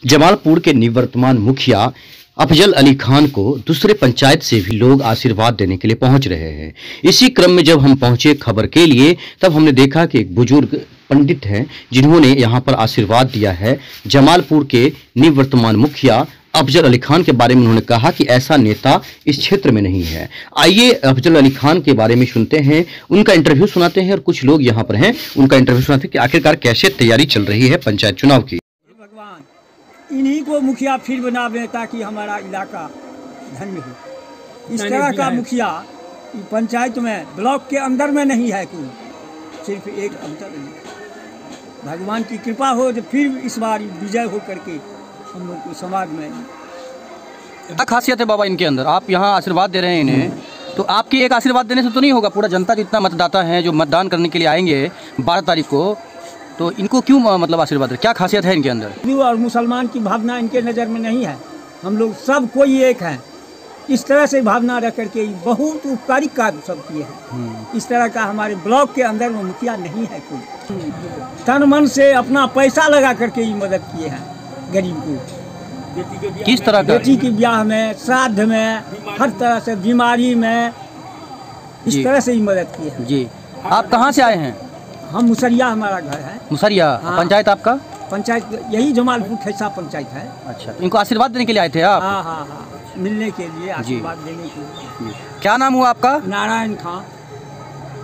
जमालपुर के निवर्तमान मुखिया अफजल अली खान को दूसरे पंचायत से भी लोग आशीर्वाद देने के लिए पहुंच रहे हैं। इसी क्रम में जब हम पहुंचे खबर के लिए, तब हमने देखा कि एक बुजुर्ग पंडित हैं जिन्होंने यहां पर आशीर्वाद दिया है। जमालपुर के निवर्तमान मुखिया अफजल अली खान के बारे में उन्होंने कहा कि ऐसा नेता इस क्षेत्र में नहीं है। आइए अफजल अली खान के बारे में सुनते हैं, उनका इंटरव्यू सुनाते हैं और कुछ लोग यहाँ पर हैं उनका इंटरव्यू सुनाते हैं कि आखिरकार कैसे तैयारी चल रही है पंचायत चुनाव की। भगवान इन्हीं को मुखिया फिर बनावे ताकि हमारा इलाका धन्य हो। इस तरह का मुखिया पंचायत में ब्लॉक के अंदर में नहीं है कोई, सिर्फ एक अफजल अली। भगवान की कृपा हो तो फिर इस बार विजय हो करके हम लोग को समाज में। क्या खासियत है बाबा इनके अंदर? आप यहाँ आशीर्वाद दे रहे हैं इन्हें, तो आपकी एक आशीर्वाद देने से तो नहीं होगा। पूरा जनता जितना मतदाता है जो मतदान करने के लिए आएंगे 12 तारीख को, तो इनको क्यों मतलब आशीर्वाद है? क्या खासियत है इनके अंदर? हिंदू और मुसलमान की भावना इनके नज़र में नहीं है। हम लोग सब कोई एक हैं। इस तरह से भावना रख करके बहुत उपकारी कार्य सब किए हैं। इस तरह का हमारे ब्लॉक के अंदर में मुखिया नहीं है कोई। तन मन से अपना पैसा लगा करके ही मदद किए हैं गरीब को। किस तरह का? बेटी की ब्याह में, श्राद्ध में, हर तरह से बीमारी में, इस तरह से ही मदद किए हैं। जी, आप कहाँ से आए हैं? हम मुसरिया, हमारा घर है मुसरिया। हाँ। पंचायत आपका? पंचायत यही जमालपुर खैसा पंचायत है। अच्छा, इनको आशीर्वाद देने के लिए आए थे आप? हाँ हाँ हाँ, मिलने के लिए, आशीर्वाद देने के लिए। क्या नाम हुआ आपका? नारायण खां।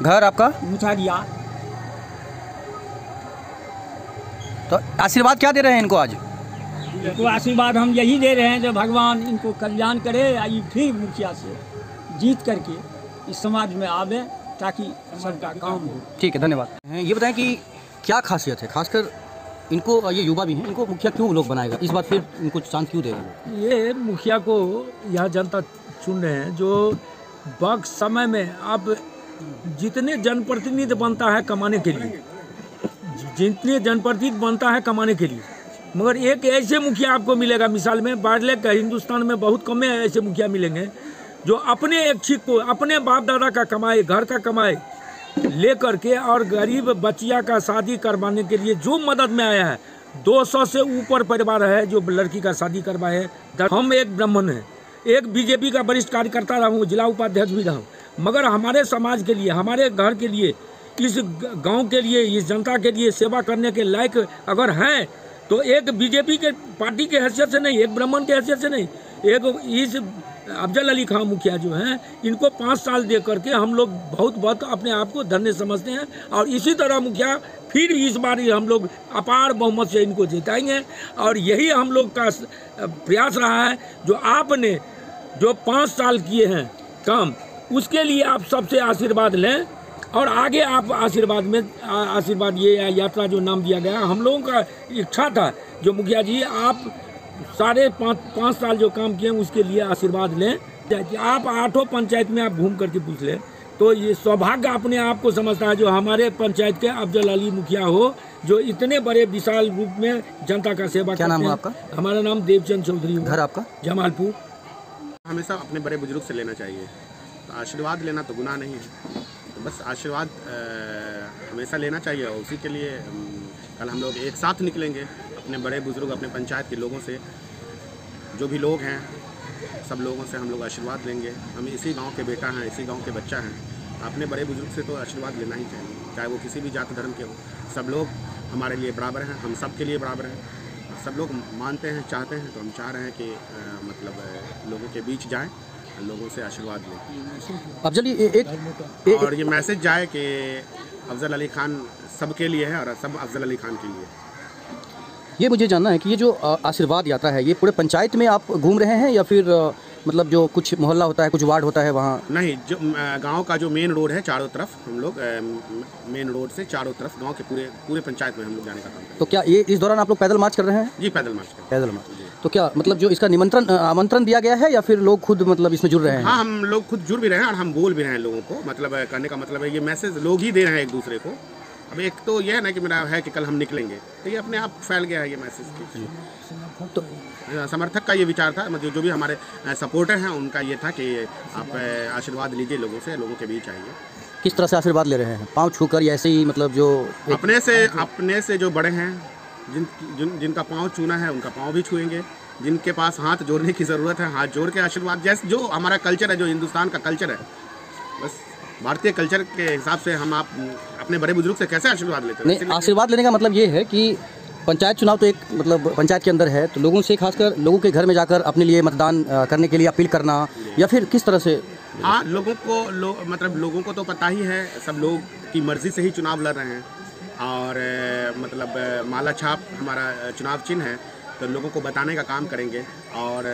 घर आपका? मुसरिया। तो आशीर्वाद क्या दे रहे हैं इनको आज? इनको आशीर्वाद हम यही दे रहे हैं जो भगवान इनको कल्याण करे, आई फिर मुखिया से जीत करके इस समाज में आवे ताकि सबका काम हो। ठीक है, धन्यवाद। ये बताएं कि क्या खासियत है, खासकर इनको, ये युवा भी हैं, इनको मुखिया क्यों लोग बनाएगा इस बार, फिर इनको चांस क्यों देगा? ये मुखिया को यह जनता चुन रहे हैं जो वक्त समय में अब जितने जनप्रतिनिधि बनता है कमाने के लिए, जितने जनप्रतिनिधि बनता है कमाने के लिए, मगर एक ऐसे मुखिया आपको मिलेगा, मिसाल में बाहर का हिंदुस्तान में बहुत कम ऐसे मुखिया मिलेंगे जो अपने इच्छित को, अपने बाप दादा का कमाए, घर का कमाए ले करके और गरीब बच्चिया का शादी करवाने के लिए जो मदद में आया है। 200 से ऊपर परिवार है जो लड़की का शादी करवाए। हम एक ब्राह्मण हैं, एक बीजेपी का वरिष्ठ कार्यकर्ता रहा हूँ, जिला उपाध्यक्ष भी रहा हूँ, मगर हमारे समाज के लिए, हमारे घर के लिए, इस गाँव के लिए, इस जनता के लिए सेवा करने के लायक अगर हैं तो एक बीजेपी के पार्टी के हैसियत से नहीं, एक ब्राह्मण के हैसियत से नहीं, एक इस अफजल अली खान मुखिया जो हैं, इनको 5 साल दे करके हम लोग बहुत अपने आप को धन्य समझते हैं। और इसी तरह मुखिया फिर इस बार हम लोग अपार बहुमत से इनको जिताएंगे। और यही हम लोग का प्रयास रहा है। जो आपने जो 5 साल किए हैं काम, उसके लिए आप सबसे आशीर्वाद लें और आगे आप आशीर्वाद ये यात्रा जो नाम दिया गया, हम लोगों का इच्छा था जो मुखिया जी आप साढ़े 5 साल जो काम किए उसके लिए आशीर्वाद लें। आप 8 पंचायत में आप घूम करके पूछ लें तो ये सौभाग्य अपने आप को समझता है जो हमारे पंचायत के अफजल अली मुखिया हो, जो इतने बड़े विशाल रूप में जनता का सेवा। क्या नाम है आपका? हमारा नाम देवचंद चौधरी। घर आपका? जमालपुर। हमेशा अपने बड़े बुजुर्ग से लेना चाहिए, तो आशीर्वाद लेना तो गुनाह नहीं है, तो बस आशीर्वाद हमेशा लेना चाहिए। और उसी के लिए कल हम लोग एक साथ निकलेंगे, अपने बड़े बुजुर्ग, अपने पंचायत के लोगों से, जो भी लोग हैं सब लोगों से हम लोग आशीर्वाद लेंगे। हम इसी गांव के बेटा हैं, इसी गांव के बच्चा हैं, अपने बड़े बुजुर्ग से तो आशीर्वाद लेना ही चाहिए, चाहे वो किसी भी जाति धर्म के हो। सब लोग हमारे लिए बराबर हैं, हम सब के लिए बराबर हैं। सब लोग मानते हैं, चाहते हैं, तो हम चाह रहे हैं कि मतलब लोगों के बीच जाएँ, लोगों से आशीर्वाद लें। अफजल और ये मैसेज जाए कि अफजल अली खान सबके लिए है और सब अफजल अली खान के लिए। ये मुझे जानना है कि ये जो आशीर्वाद यात्रा है, ये पूरे पंचायत में आप घूम रहे हैं या फिर मतलब जो कुछ मोहल्ला होता है, कुछ वार्ड होता है वहाँ? नहीं, जो गांव का जो मेन रोड है चारों तरफ, हम लोग मेन रोड से चारों तरफ गांव के पूरे पंचायत में हम लोग जाने का काम करते हैं। तो क्या ये इस दौरान आप लोग पैदल मार्च कर रहे हैं? जी, पैदल मार्च कर। पैदल मार्च। तो क्या मतलब जो इसका आमंत्रण दिया गया है या फिर लोग खुद मतलब इसमें जुड़ रहे हैं? हाँ, हम लोग खुद जुड़ भी रहे हैं और हम बोल भी रहे हैं लोगों को। मतलब कहने का मतलब है ये मैसेज लोग ही दे रहे हैं एक दूसरे को। अब एक तो ये है ना कि मेरा है कि कल हम निकलेंगे, तो ये अपने आप फैल गया है ये मैसेज। तो समर्थक का ये विचार था, मतलब जो भी हमारे सपोर्टर हैं उनका ये था कि आप आशीर्वाद लीजिए लोगों से, लोगों के बीच आइए। किस तरह से आशीर्वाद ले रहे हैं? पाँव छूकर या ऐसे ही मतलब जो अपने से जो बड़े हैं जिनका पाँव छूना है उनका पाँव भी छुएंगे, जिनके पास हाथ जोड़ने की ज़रूरत है हाथ जोड़ के आशीर्वाद, जैसे जो हमारा कल्चर है, जो हिंदुस्तान का कल्चर है, बस भारतीय कल्चर के हिसाब से हम आप अपने बड़े बुजुर्ग से कैसे आशीर्वाद लेते हैं। नहीं, आशीर्वाद लेने का मतलब ये है कि पंचायत चुनाव तो एक मतलब पंचायत के अंदर है, तो लोगों से खासकर लोगों के घर में जाकर अपने लिए मतदान करने के लिए अपील करना, या फिर किस तरह से? हाँ, लोगों को तो पता ही है, सब लोग की मर्ज़ी से ही चुनाव लड़ रहे हैं, और मतलब माला छाप हमारा चुनाव चिन्ह है, तो लोगों को बताने का काम करेंगे, और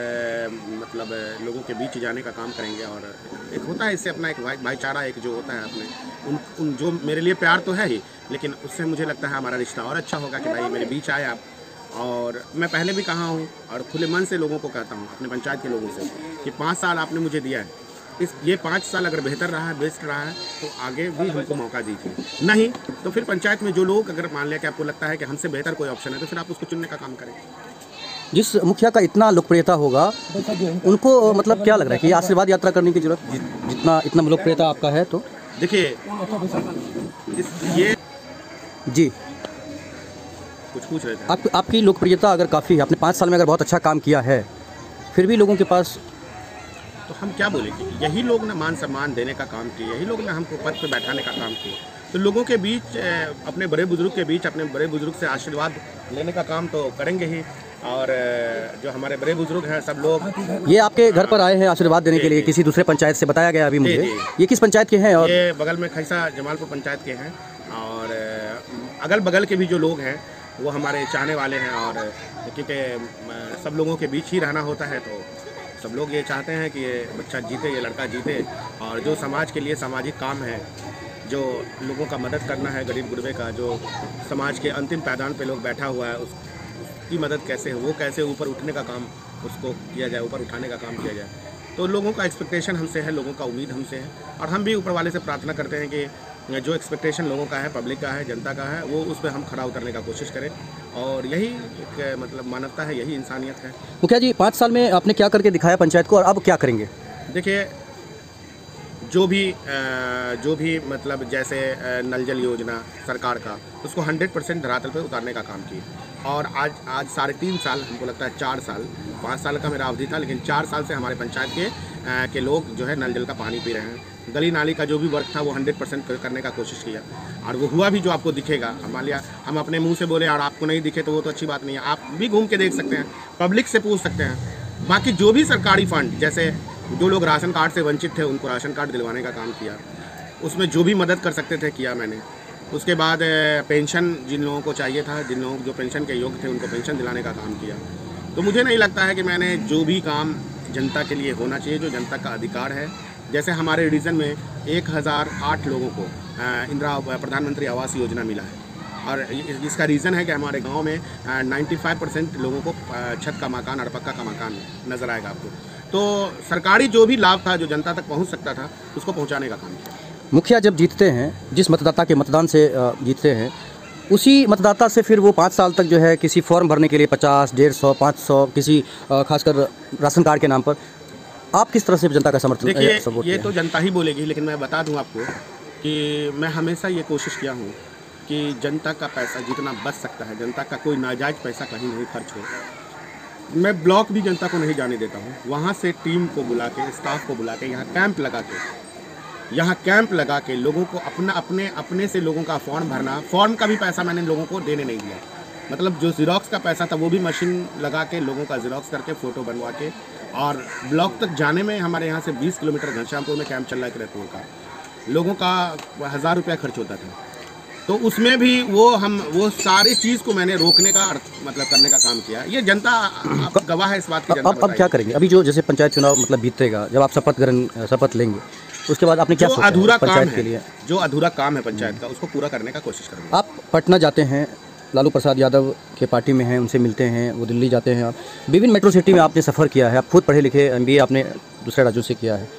मतलब लोगों के बीच जाने का काम करेंगे, और एक होता है इससे अपना एक भाईचारा एक जो होता है अपने उन जो मेरे लिए प्यार तो है ही, लेकिन उससे मुझे लगता है हमारा रिश्ता और अच्छा होगा कि भाई मेरे बीच आए आप। और मैं पहले भी कहा हूँ और खुले मन से लोगों को कहता हूँ, अपने पंचायत के लोगों से, कि 5 साल आपने मुझे दिया है, ये 5 साल अगर बेहतर रहा है, बेस्ट रहा है, तो आगे भी हमको मौका दीजिए, नहीं तो फिर पंचायत में जो लोग अगर मान लिया कि आपको लगता है कि हमसे बेहतर कोई ऑप्शन है, तो फिर आप उसको चुनने का काम करें। जिस मुखिया का इतना लोकप्रियता होगा, उनको मतलब क्या लग रहा है कि आशीर्वाद यात्रा करने की जरूरत, इतना लोकप्रियता आपका है तो? देखिए ये जी कुछ पूछ रहे थे आपकी लोकप्रियता अगर काफ़ी है, आपने 5 साल में अगर बहुत अच्छा काम किया है, फिर भी लोगों के पास, तो हम क्या बोलेंगे? यही लोग ने मान सम्मान देने का काम किए, यही लोग ने हमको पद पे बैठाने का काम किए, तो लोगों के बीच अपने बड़े बुजुर्ग के बीच अपने बड़े बुजुर्ग से आशीर्वाद लेने का काम तो करेंगे ही। और जो हमारे बड़े बुजुर्ग हैं सब लोग ये आपके घर पर आए हैं आशीर्वाद देने के लिए, किसी दूसरे पंचायत से बताया गया अभी मुझे, ये किस पंचायत के हैं? और ये बगल में खैसा जमालपुर पंचायत के हैं, और अगल बगल के भी जो लोग हैं वो हमारे चाहने वाले हैं, और क्योंकि सब लोगों के बीच ही रहना होता है, तो सब लोग ये चाहते हैं कि ये बच्चा जीते, ये लड़का जीते, और जो समाज के लिए सामाजिक काम है, जो लोगों का मदद करना है, गरीब गुरबे का, जो समाज के अंतिम पायदान पे लोग बैठा हुआ है, उसकी मदद कैसे हो, वो कैसे ऊपर उठने का काम उसको किया जाए, ऊपर उठाने का काम किया जाए, तो लोगों का एक्सपेक्टेशन हमसे है, लोगों का उम्मीद हमसे है, और हम भी ऊपर वाले से प्रार्थना करते हैं कि जो एक्सपेक्टेशन लोगों का है, पब्लिक का है, जनता का है, वो उस पर हम खड़ा उतरने का कोशिश करें, और यही एक मतलब मानवता है, यही इंसानियत है। मुखिया जी, 5 साल में आपने क्या करके दिखाया पंचायत को, और अब क्या करेंगे? देखिए, जो भी मतलब जैसे नल जल योजना सरकार का, उसको 100% धरातल पे उतारने का काम किए, और आज 3.5 साल, हमको लगता है 4 साल, 5 साल का मेरा अवधि था, लेकिन 4 साल से हमारे पंचायत के लोग जो है नल जल का पानी पी रहे हैं। गली नाली का जो भी वर्क था वो 100% करने का कोशिश किया, और वो हुआ भी, जो आपको दिखेगा। मान लिया हम अपने मुंह से बोले और आपको नहीं दिखे तो वो तो अच्छी बात नहीं है, आप भी घूम के देख सकते हैं, पब्लिक से पूछ सकते हैं। बाकी जो भी सरकारी फंड, जैसे जो लोग राशन कार्ड से वंचित थे उनको राशन कार्ड दिलवाने का काम किया, उसमें जो भी मदद कर सकते थे किया मैंने। उसके बाद पेंशन जिन लोगों को चाहिए था, जिन लोगों जो पेंशन के योग्य थे, उनको पेंशन दिलाने का काम किया। तो मुझे नहीं लगता है कि मैंने जो भी काम जनता के लिए होना चाहिए, जो जनता का अधिकार है, जैसे हमारे रीजन में 1008 लोगों को प्रधानमंत्री आवास योजना मिला है, और इसका रीज़न है कि हमारे गांव में 95% लोगों को छत का मकान और पक्का का मकान नज़र आएगा आपको। तो सरकारी जो भी लाभ था, जो जनता तक पहुंच सकता था, उसको पहुंचाने का काम किया। मुखिया जब जीतते हैं, जिस मतदाता के मतदान से जीतते हैं, उसी मतदाता से फिर वो 5 साल तक जो है किसी फॉर्म भरने के लिए 50, 150, 500 किसी खासकर राशन कार्ड के नाम पर, आप किस तरह से जनता का समर्थन? देखिए, ये तो जनता ही बोलेगी, लेकिन मैं बता दूं आपको कि मैं हमेशा ये कोशिश किया हूँ कि जनता का पैसा जितना बच सकता है, जनता का कोई नाजायज़ पैसा कहीं नहीं खर्च हो। मैं ब्लॉक भी जनता को नहीं जाने देता हूँ, वहाँ से टीम को बुला के, स्टाफ को बुला के, यहाँ कैंप लगा के लोगों को अपने से लोगों का फॉर्म भरना, फॉर्म का भी पैसा मैंने लोगों को देने नहीं दिया। मतलब जो ज़िरॉक्स का पैसा था वो भी मशीन लगा के लोगों का ज़िरॉक्स करके फ़ोटो बनवा के, और ब्लॉक तक जाने में हमारे यहाँ से 20 किलोमीटर घनश्यामपुर में कैंप चल रहा है रेतपुर का, लोगों का 1000 रुपया खर्च होता था। तो उसमें भी वो सारी चीज़ को मैंने रोकने का मतलब करने का काम किया। ये जनता गवाह है इस बात की। अब क्या करेंगे? अभी जो जैसे पंचायत चुनाव मतलब बीतेगा, जब आप शपथ लेंगे, उसके बाद आपने क्या सोचा अधूरा पंचायत के लिए? जो अधूरा काम है पंचायत का, उसको पूरा करने का कोशिश करेंगे। आप पटना जाते हैं, लालू प्रसाद यादव के पार्टी में हैं, उनसे मिलते हैं, वो दिल्ली जाते हैं, आप विभिन्न मेट्रो सिटी में आपने सफ़र किया है, आप खुद पढ़े लिखे, MBA आपने दूसरे राज्यों से किया है,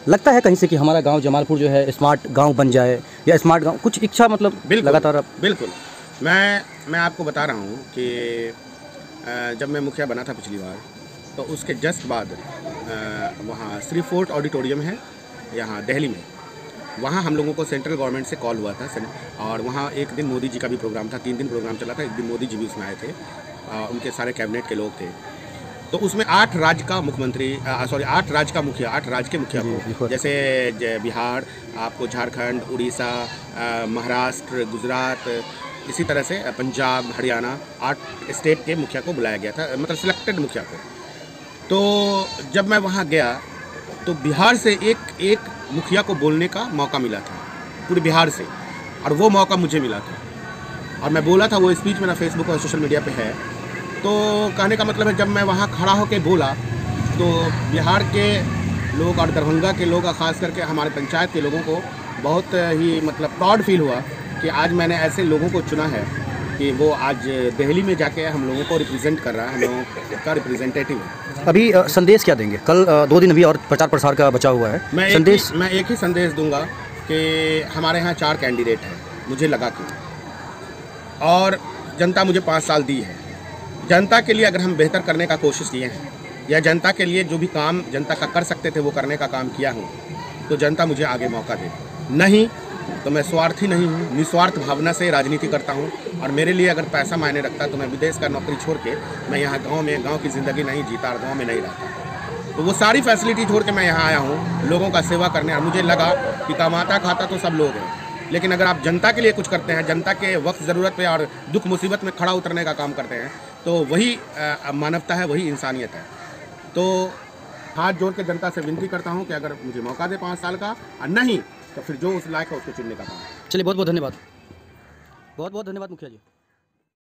लगता है कहीं से कि हमारा गांव जमालपुर जो है स्मार्ट गांव बन जाए, या स्मार्ट गांव, कुछ इच्छा मतलब लगातार? बिल्कुल, मैं आपको बता रहा हूँ कि जब मैं मुखिया बना था पिछली बार, तो उसके जस्ट बाद वहाँ श्री फोर्ट ऑडिटोरियम है यहाँ दिल्ली में, वहाँ हम लोगों को सेंट्रल गवर्नमेंट से कॉल हुआ था और वहाँ एक दिन मोदी जी का भी प्रोग्राम था, 3 दिन प्रोग्राम चला था। एक दिन मोदी जी भी उसमें आए थे, उनके सारे कैबिनेट के लोग थे। तो उसमें 8 राज्य का मुख्यमंत्री 8 राज्य का मुखिया, 8 राज्य के मुखिया को, जैसे बिहार, आपको झारखंड, उड़ीसा, महाराष्ट्र, गुजरात, इसी तरह से पंजाब, हरियाणा, 8 स्टेट के मुखिया को बुलाया गया था, मतलब सिलेक्टेड मुखिया को। तो जब मैं वहाँ गया तो बिहार से एक मुखिया को बोलने का मौका मिला था, पूरे बिहार से, और वो मौका मुझे मिला था। और मैं बोला था, वो स्पीच मेरा फेसबुक और सोशल मीडिया पे है। तो कहने का मतलब है, जब मैं वहाँ खड़ा होकर बोला तो बिहार के लोग और दरभंगा के लोग, खास करके हमारे पंचायत के लोगों को बहुत ही मतलब प्राउड फील हुआ कि आज मैंने ऐसे लोगों को चुना है कि वो आज दिल्ली में जाके हम लोगों को रिप्रेजेंट कर रहा है, हम लोगों का रिप्रेजेंटेटिव है। अभी संदेश क्या देंगे? कल 2 दिन अभी और प्रचार प्रसार का बचा हुआ है। मैं एक ही संदेश दूंगा कि हमारे यहाँ 4 कैंडिडेट हैं, मुझे लगा कि, और जनता मुझे 5 साल दी है। जनता के लिए अगर हम बेहतर करने का कोशिश किए हैं, या जनता के लिए जो भी काम जनता का कर सकते थे वो करने का काम किया हूँ, तो जनता मुझे आगे मौका दे। नहीं तो मैं स्वार्थी नहीं हूँ, निस्वार्थ भावना से राजनीति करता हूँ। और मेरे लिए अगर पैसा मायने रखता तो मैं विदेश का नौकरी छोड़ के मैं यहाँ गांव की ज़िंदगी नहीं जीता और गांव में नहीं रहता। तो वो सारी फैसिलिटी छोड़ के मैं यहाँ आया हूँ लोगों का सेवा करने। और मुझे लगा कि कमाता खाता तो सब लोग हैं, लेकिन अगर आप जनता के लिए कुछ करते हैं, जनता के वक्त ज़रूरत पे और दुख मुसीबत में खड़ा उतरने का काम करते हैं, तो वही मानवता है, वही इंसानियत है। तो हाथ जोड़ के जनता से विनती करता हूँ कि अगर मुझे मौका दे 5 साल का, और नहीं तो फिर जो उस लायक है उसको चुनने का काम। चलिए, बहुत बहुत धन्यवाद, बहुत बहुत धन्यवाद मुखिया जी।